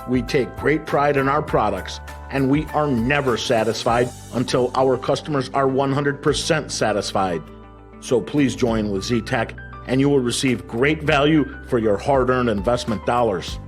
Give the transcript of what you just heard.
We take great pride in our products, and we are never satisfied until our customers are 100% satisfied. So please join with Z-Tech, and you will receive great value for your hard-earned investment dollars.